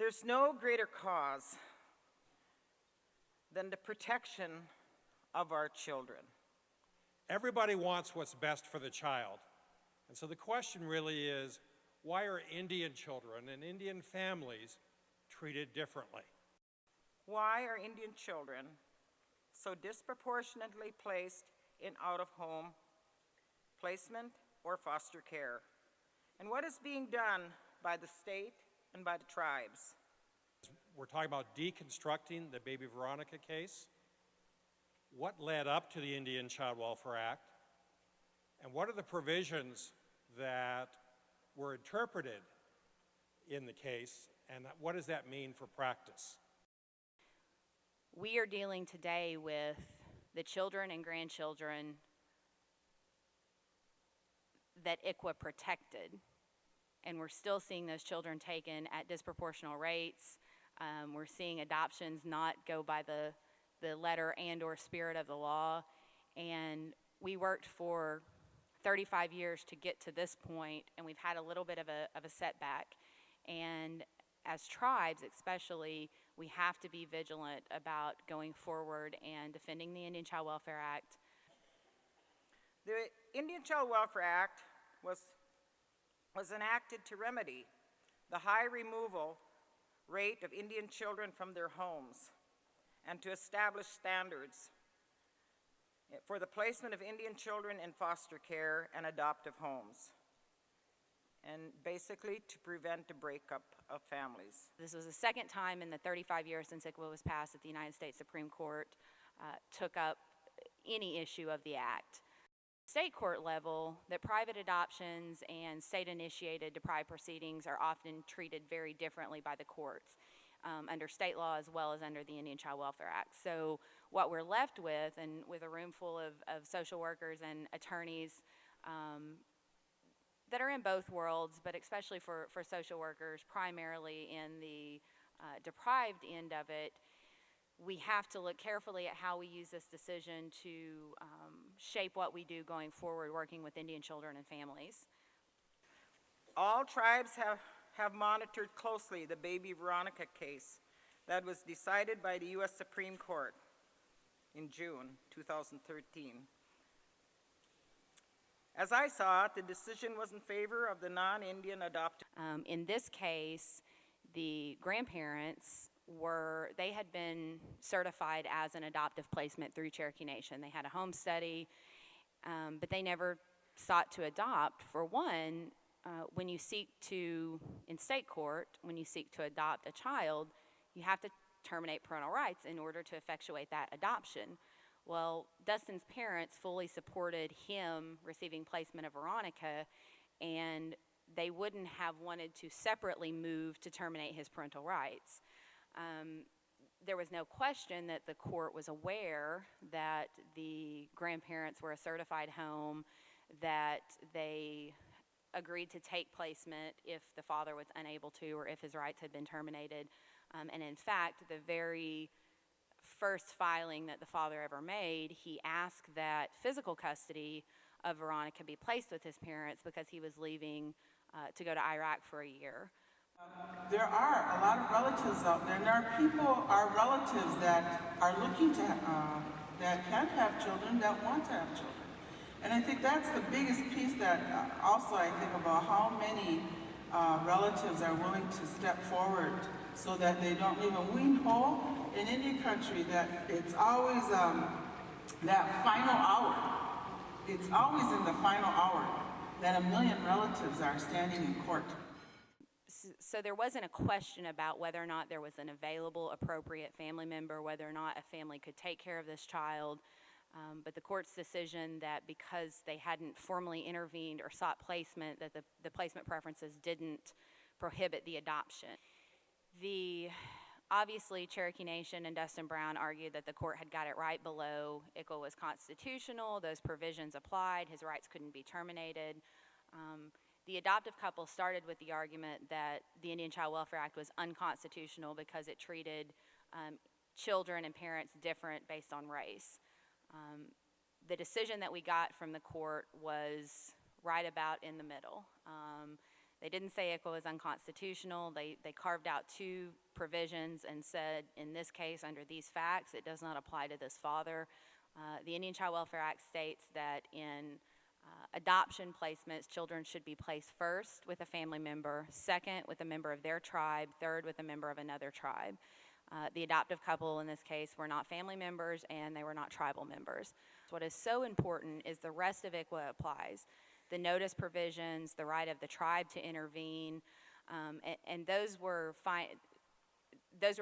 There's no greater cause than the protection of our children. Everybody wants what's best for the child. And so the question really is, why are Indian children and Indian families treated differently? Why are Indian children so disproportionately placed in out-of-home placement or foster care? And what is being done by the state and by the tribes? We're talking about deconstructing the Baby Veronica case. What led up to the Indian Child Welfare Act? And what are the provisions that were interpreted in the case, and what does that mean for practice? We are dealing today with the children and grandchildren that ICWA protected, and we're still seeing those children taken at disproportional rates. We're seeing adoptions not go by the letter and or spirit of the law, and we worked for 35 years to get to this point, and we've had a little bit of a setback. And as tribes especially, we have to be vigilant about going forward and defending the Indian Child Welfare Act. The Indian Child Welfare Act was enacted to remedy the high removal rate of Indian children from their homes and to establish standards for the placement of Indian children in foster care and adoptive homes, and basically to prevent the breakup of families. This was the second time in the 35 years since ICWA was passed that the United States Supreme Court took up any issue of the act. State court level, that private adoptions and state-initiated deprived proceedings are often treated very differently by the courts under state law as well as under the Indian Child Welfare Act. So what we're left with, and with a room full of social workers and attorneys that are in both worlds, but especially for social workers, primarily in the deprived end of it, we have to look carefully at how we use this decision to shape what we do going forward, working with Indian children and families. All tribes have monitored closely the Baby Veronica case that was decided by the U.S. Supreme Court in June 2013. As I saw it, the decision was in favor of the non-Indian adopted. In this case, the grandparents they had been certified as an adoptive placement through Cherokee Nation. They had a home study, but they never sought to adopt. For one, when you seek to, in state court, when you seek to adopt a child, you have to terminate parental rights in order to effectuate that adoption. Well, Dustin's parents fully supported him receiving placement of Veronica, and they wouldn't have wanted to separately move to terminate his parental rights. There was no question that the court was aware that the grandparents were a certified home, that they agreed to take placement if the father was unable to or if his rights had been terminated. And in fact, the very first filing that the father ever made, he asked that physical custody of Veronica be placed with his parents because he was leaving to go to Iraq for a year. There are a lot of relatives out there, and there are people, our relatives that are looking to, that can't have children, that want to have children. And I think that's the biggest piece that also I think about how many relatives are willing to step forward so that they don't leave a weaned hole in Indian country, that it's always that final hour. It's always in the final hour that a million relatives are standing in court. So there wasn't a question about whether or not there was an available, appropriate family member, whether or not a family could take care of this child. But the court's decision that because they hadn't formally intervened or sought placement, that the placement preferences didn't prohibit the adoption. Obviously, Cherokee Nation and Dustin Brown argued that the court had got it right below. ICWA was constitutional, those provisions applied, his rights couldn't be terminated. The adoptive couple started with the argument that the Indian Child Welfare Act was unconstitutional because it treated children and parents different based on race. The decision that we got from the court was right about in the middle. They didn't say ICWA was unconstitutional. They carved out two provisions and said, in this case, under these facts, it does not apply to this father. The Indian Child Welfare Act states that in adoption placements, children should be placed first with a family member, second with a member of their tribe, third with a member of another tribe. The adoptive couple in this case were not family members and they were not tribal members. What is so important is the rest of ICWA applies. The notice provisions, the right of the tribe to intervene, and those were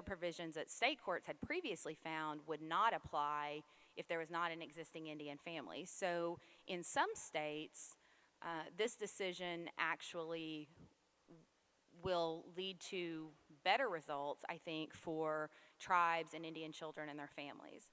provisions that state courts had previously found would not apply if there was not an existing Indian family. So in some states, this decision actually will lead to better results, I think, for tribes and Indian children and their families.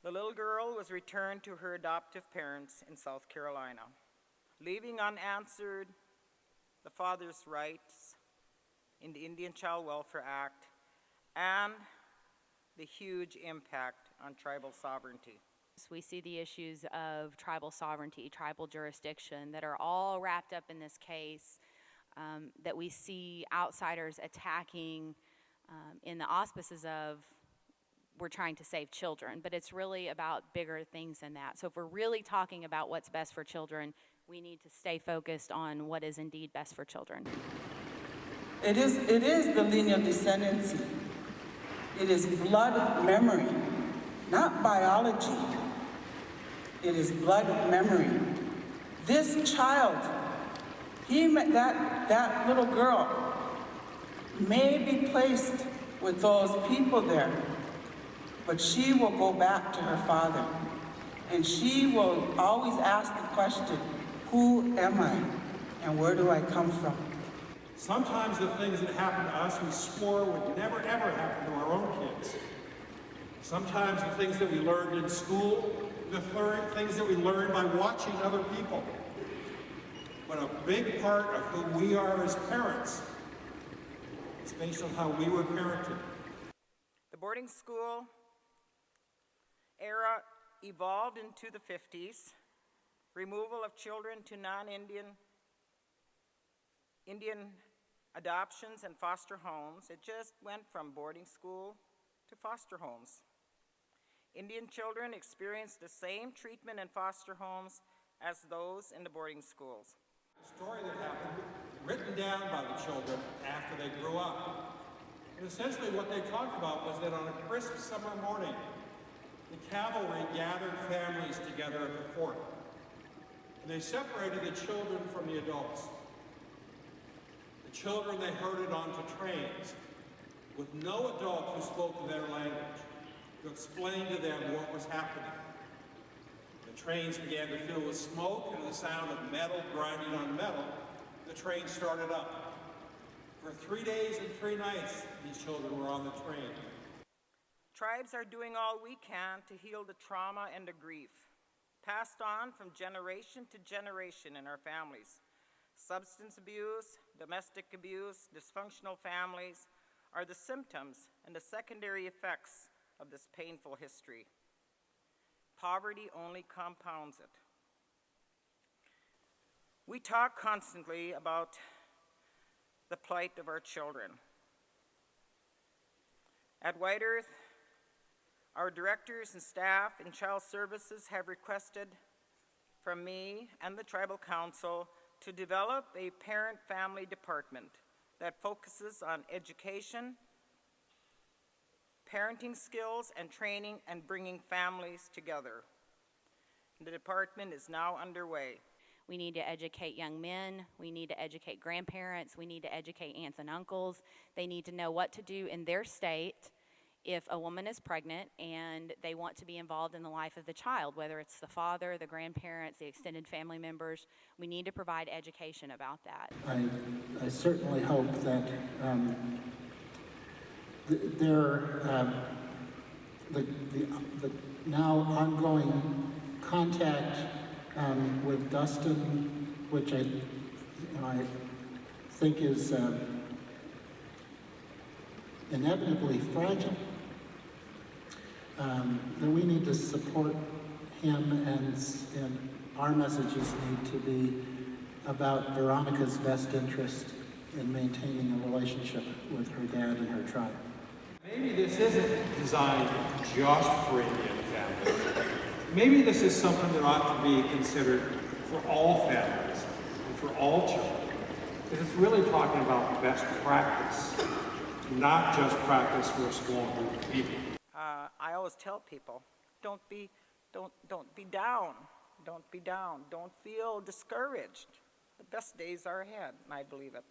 The little girl was returned to her adoptive parents in South Carolina, leaving unanswered the father's rights in the Indian Child Welfare Act and the huge impact on tribal sovereignty. We see the issues of tribal sovereignty, tribal jurisdiction that are all wrapped up in this case, that we see outsiders attacking in the auspices of we're trying to save children, but it's really about bigger things than that. So if we're really talking about what's best for children, we need to stay focused on what is indeed best for children. It is the lineal descendancy. It is blood memory, not biology. It is blood memory. This child, that little girl may be placed with those people there, but she will go back to her father, and she will always ask the question, who am I, and where do I come from? Sometimes the things that happen to us we swore would never ever happen to our own kids. Sometimes the things that we learned in school, the things that we learned by watching other people. But a big part of who we are as parents is based on how we were parented. The boarding school era evolved into the 50s, removal of children to non-Indian adoptions and foster homes. It just went from boarding school to foster homes. Indian children experienced the same treatment in foster homes as those in the boarding schools. A story that happened, written down by the children after they grew up. And essentially what they talked about was that on a crisp summer morning, the cavalry gathered families together at the fort. And they separated the children from the adults. The children they herded onto trains with no adult who spoke their language to explain to them what was happening. The trains began to fill with smoke and the sound of metal grinding on metal. The train started up. For 3 days and 3 nights, these children were on the train. Tribes are doing all we can to heal the trauma and the grief passed on from generation to generation in our families. Substance abuse, domestic abuse, dysfunctional families are the symptoms and the secondary effects of this painful history. Poverty only compounds it. We talk constantly about the plight of our children. At White Earth, our directors and staff in child services have requested from me and the Tribal Council to develop a parent-family department that focuses on education, parenting skills, and training and bringing families together. The department is now underway. We need to educate young men. We need to educate grandparents. We need to educate aunts and uncles. They need to know what to do in their state if a woman is pregnant and they want to be involved in the life of the child, whether it's the father, the grandparents, the extended family members. We need to provide education about that. I certainly hope that the now ongoing contact with Dustin, which I think is inevitably fragile, that we need to support him, and our messages need to be about Veronica's best interest in maintaining a relationship with her dad and her tribe. Maybe this isn't designed just for Indian families. Maybe this is something that ought to be considered for all families and for all children. Because it's really talking about best practice, not just practice for a small group of people. I always tell people, don't be down. Don't be down. Don't feel discouraged. The best days are ahead, and I believe it.